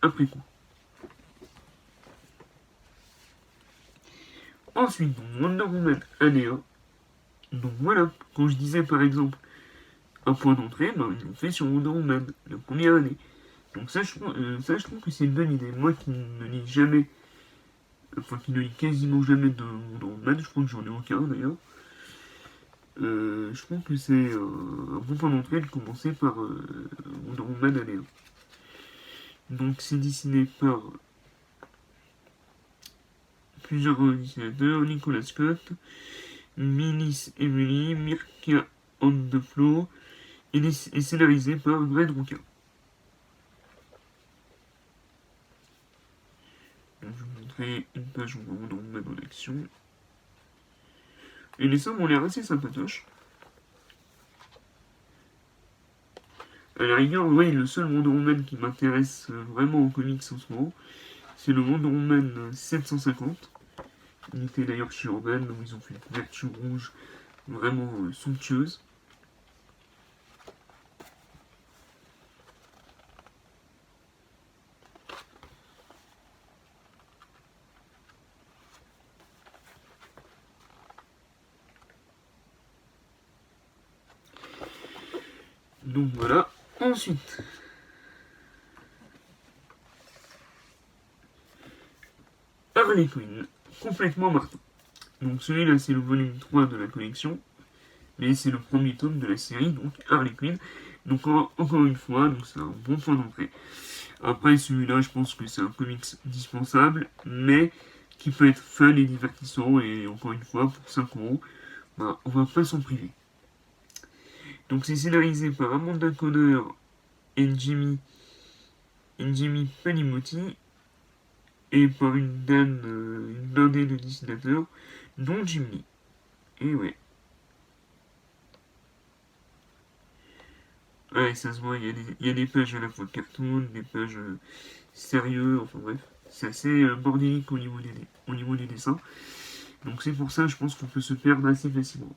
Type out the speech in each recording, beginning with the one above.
après coup. Ensuite, donc, Wonder Woman année 1. Donc voilà, quand je disais par exemple un point d'entrée, ben, ils l'ont fait sur Wonder Woman, la première année. Donc ça, je trouve que c'est une bonne idée. Moi qui ne lis jamais, enfin qui ne lis quasiment jamais de Wonder Woman, je crois que j'en ai aucun d'ailleurs, je trouve que c'est un bon point d'entrée de commencer par Wonder Woman année 1. Donc c'est dessiné par plusieurs dessinateurs, Nicolas Scott, Minis Emily, Mirka Andeflo, et scénarisé par Greg Rucka. Donc, je vais vous montrer une page où on va Wonder Woman en action. Et les dessins ont l'air assez sympatoches. À la rigueur, oui, le seul Wonder Woman qui m'intéresse vraiment en comics en ce moment, c'est le Wonder Woman 750. Il était d'ailleurs chez Urban, où ils ont fait une couverture rouge vraiment somptueuse. Donc voilà. Ensuite, Harley Quinn, complètement Martin. Donc celui-là, c'est le volume 3 de la collection, mais c'est le premier tome de la série, donc Harley Quinn. Donc encore une fois, donc c'est un bon point d'entrée. Après celui-là, je pense que c'est un comics dispensable, mais qui peut être fun et divertissant, et encore une fois, pour 5 €, bah, on va pas s'en priver. Donc c'est scénarisé par Amanda Conner et Jimmy Panimotti, et par une blindée de dessinateurs, dont Jim Lee. Et ouais. Ouais, ça se voit, il y a des pages à la fois cartoon, des pages sérieux, enfin bref. C'est assez bordélique au niveau des dessins. Donc c'est pour ça, je pense qu'on peut se perdre assez facilement.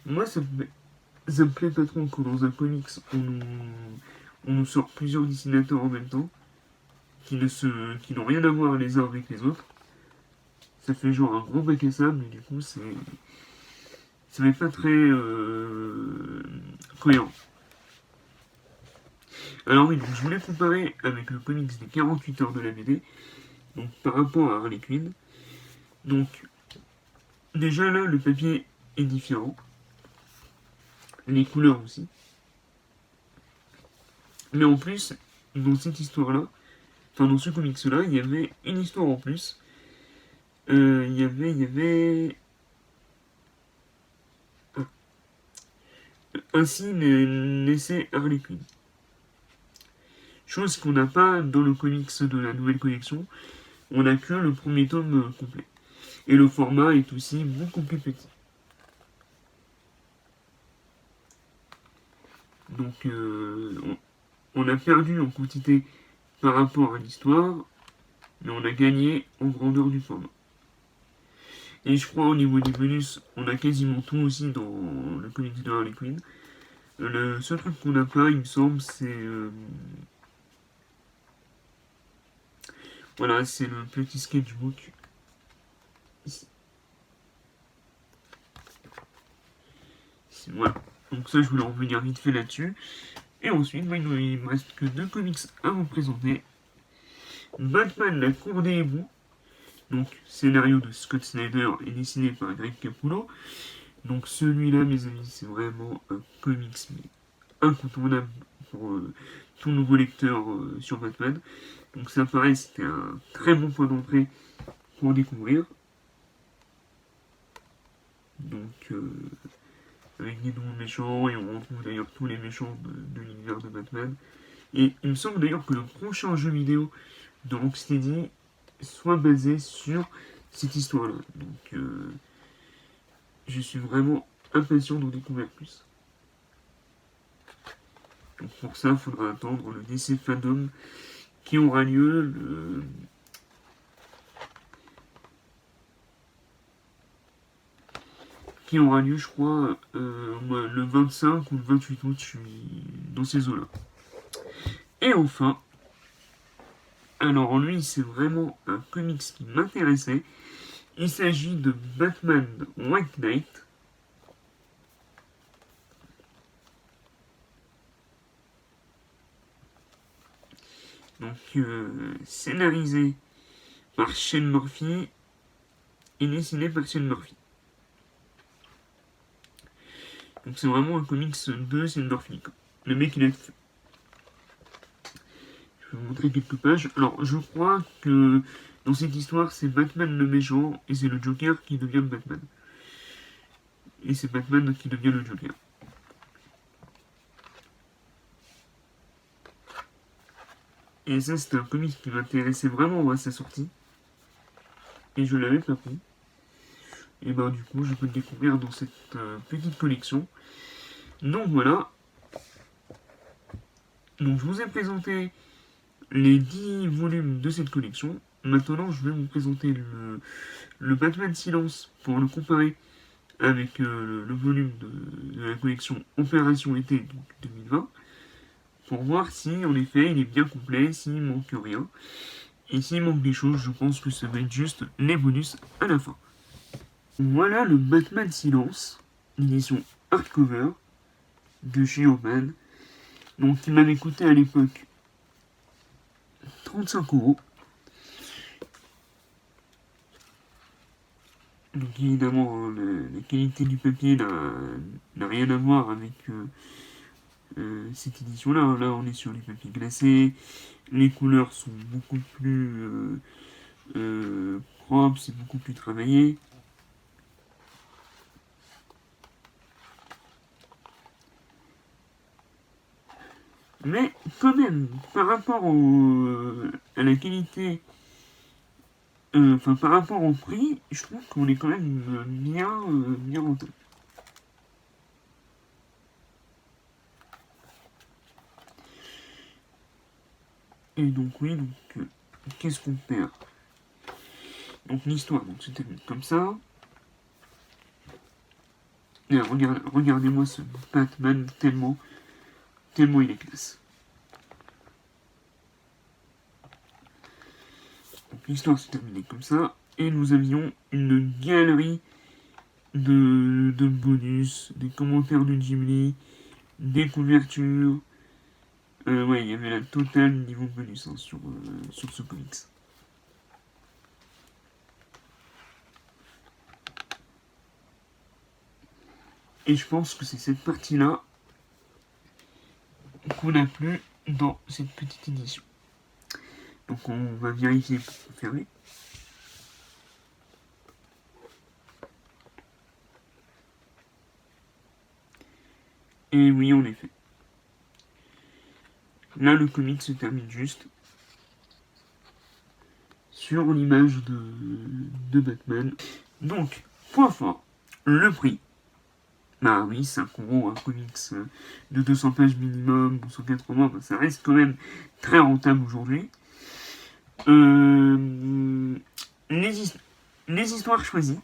Moi, ça me plaît pas trop quand dans un comics, on nous sort plusieurs dessinateurs en même temps, qui n'ont rien à voir les uns avec les autres. Ça fait genre un gros bac à sable, et du coup, ça n'est pas très cohérent. Alors oui, donc je voulais comparer avec le comics des 48 heures de la BD, donc par rapport à Harley Quinn. Donc déjà là, le papier est différent, les couleurs aussi. Mais en plus, dans cette histoire-là, enfin dans ce comics-là, il y avait une histoire en plus. Il y avait ainsi naissait Harley Quinn. Chose qu'on n'a pas dans le comics de la nouvelle collection. On n'a que le premier tome complet. Et le format est aussi beaucoup plus petit. Donc on a perdu en quantité par rapport à l'histoire, mais on a gagné en grandeur du format. Et je crois au niveau des bonus, on a quasiment tout aussi dans le comics de Harley Quinn. Le seul truc qu'on n'a pas, il me semble, voilà, c'est le petit sketchbook ici. Voilà. Donc ça, je voulais revenir vite fait là-dessus. Et ensuite, il ne me reste que 2 comics à vous présenter. Batman, la cour des hiboux. Donc, scénario de Scott Snyder et dessiné par Greg Capullo. Donc celui-là, mes amis, c'est vraiment un comics incontournable pour tout nouveau lecteur sur Batman. Donc ça pareil, c'était un très bon point d'entrée pour découvrir. Donc avec des nouveaux méchants, et on retrouve d'ailleurs tous les méchants de l'univers de Batman. Et il me semble d'ailleurs que le prochain jeu vidéo de Rocksteady soit basé sur cette histoire-là. Donc je suis vraiment impatient d'en découvrir plus. Donc pour ça, il faudra attendre le DC Fandom qui aura lieu qui aura lieu, je crois, le 25 ou le 28 août, je suis dans ces eaux-là. Et enfin, alors lui, c'est vraiment un comics qui m'intéressait. Il s'agit de Batman White Knight. Donc, scénarisé par Shane Murphy et dessiné par Shane Murphy. Donc, c'est vraiment un comics de Shane Murphy. Le mec, il a fait. Je vais vous montrer quelques pages. Alors, je crois que dans cette histoire, c'est Batman le méchant et c'est le Joker qui devient Batman. Et c'est Batman qui devient le Joker. Et ça, c'était un comics qui m'intéressait vraiment à sa sortie. Et je l'avais pas pris. Et ben du coup, je peux le découvrir dans cette petite collection. Donc voilà. Donc je vous ai présenté les 10 volumes de cette collection. Maintenant, je vais vous présenter le Batman Silence pour le comparer avec le volume de la collection Opération Été donc 2020. Pour voir si en effet il est bien complet, s'il manque rien. Et s'il manque des choses, je pense que ça va être juste les bonus à la fin. Voilà le Batman Silence, l'édition hardcover de chez Oman. Donc il m'avait coûté à l'époque 35 €. Donc évidemment, la qualité du papier n'a rien à voir avec cette édition-là. Là, on est sur les papiers glacés. Les couleurs sont beaucoup plus propres, c'est beaucoup plus travaillé. Mais quand même, par rapport à la qualité, enfin par rapport au prix, je trouve qu'on est quand même bien rentable. Et donc oui, donc qu'est-ce qu'on perd? Donc l'histoire, donc c'était comme ça. Et regardez-moi ce Batman tellement il est classe. Donc l'histoire s'est terminée comme ça. Et nous avions une galerie de bonus, des commentaires de Jim Lee, des couvertures. Ouais, il y avait la totale niveau bonus hein, sur ce comics. Et je pense que c'est cette partie-là qu'on a plus dans cette petite édition. Donc on va vérifier pour fermer. Et oui, en effet. Là, le comic se termine juste sur l'image de Batman. Donc, point fort, le prix. Bah oui, 5 € un comics de 200 pages minimum, 280, bah ça reste quand même très rentable aujourd'hui. Les histoires choisies.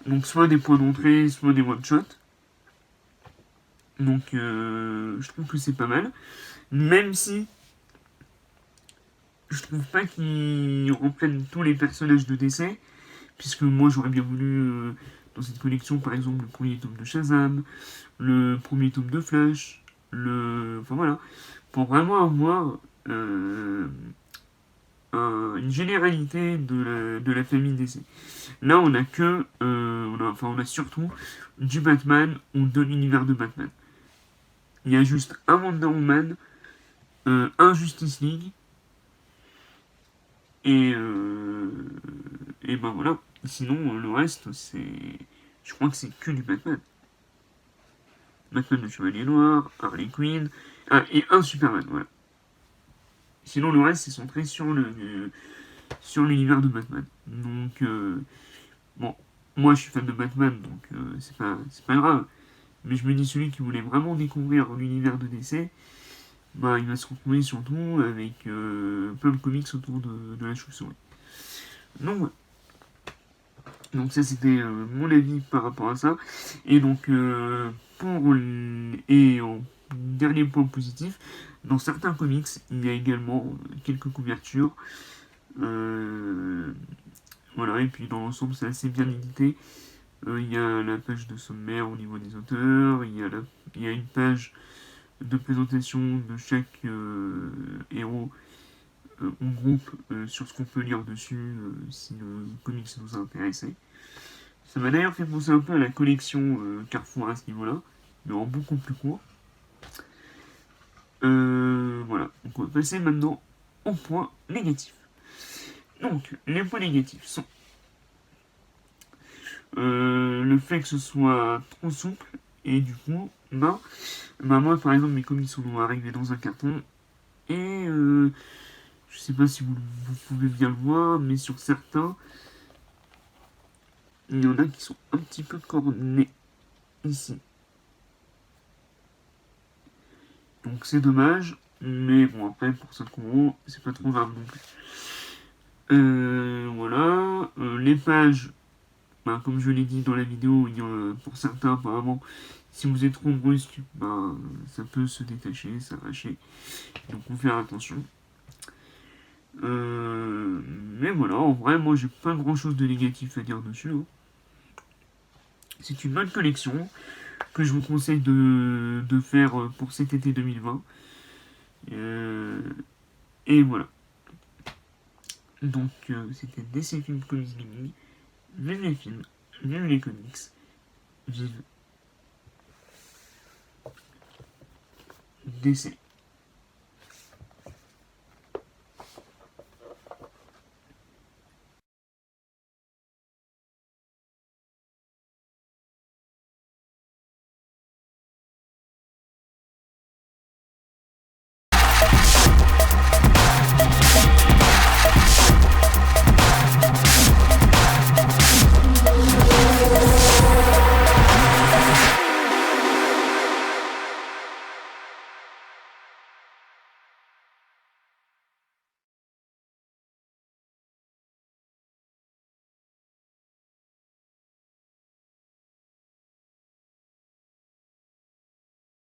Donc soit des points d'entrée, soit des one-shots. Donc je trouve que c'est pas mal. Même si je trouve pas qu'ils reprennent tous les personnages de DC. Puisque moi j'aurais bien voulu dans cette collection par exemple le premier tome de Shazam, le premier tome de Flash, enfin voilà. Pour vraiment avoir une généralité de la famille DC. Là, on a que, on a surtout du Batman ou de l'univers de Batman. Il y a juste un Wonder Woman, un Justice League, et ben voilà. Sinon, le reste, je crois que c'est que du Batman. Batman le Chevalier Noir, Harley Quinn, et un Superman, voilà. Sinon, le reste, c'est centré sur l'univers de Batman. Donc, bon, moi, je suis fan de Batman, donc c'est pas grave. Mais je me dis, celui qui voulait vraiment découvrir l'univers de DC, bah, il va se retrouver surtout avec plein de comics autour de la chauve-souris. Donc, ouais. Donc ça c'était mon avis par rapport à ça. Et donc et en dernier point positif, dans certains comics, il y a également quelques couvertures. Voilà, et puis dans l'ensemble c'est assez bien édité. Il y a la page de sommaire au niveau des auteurs, il y a une page de présentation de chaque héros ou groupe sur ce qu'on peut lire dessus si le comics nous a intéressé. Ça m'a d'ailleurs fait penser un peu à la collection Carrefour à ce niveau-là, mais en beaucoup plus court. Voilà, donc on va passer maintenant aux points négatifs. Donc, les points négatifs sont le fait que ce soit trop souple, et du coup, moi par exemple, mes comics sont arrivés dans un carton, et je sais pas si vous pouvez bien le voir, mais sur certains, il y en a qui sont un petit peu cornés ici. Donc c'est dommage, mais bon, après, pour 5 €, c'est pas trop grave non plus. Voilà, les pages, comme je l'ai dit dans la vidéo, pour certains, apparemment, si vous êtes trop brusque, ça peut se détacher, s'arracher. Donc, faut faire attention. Mais voilà, en vrai, moi, j'ai pas grand chose de négatif à dire dessus, hein. C'est une bonne collection que je vous conseille de faire pour cet été 2020. Et voilà. Donc, c'était DC Film Comics Gaming. Vive les films, vive les comics, vive DC.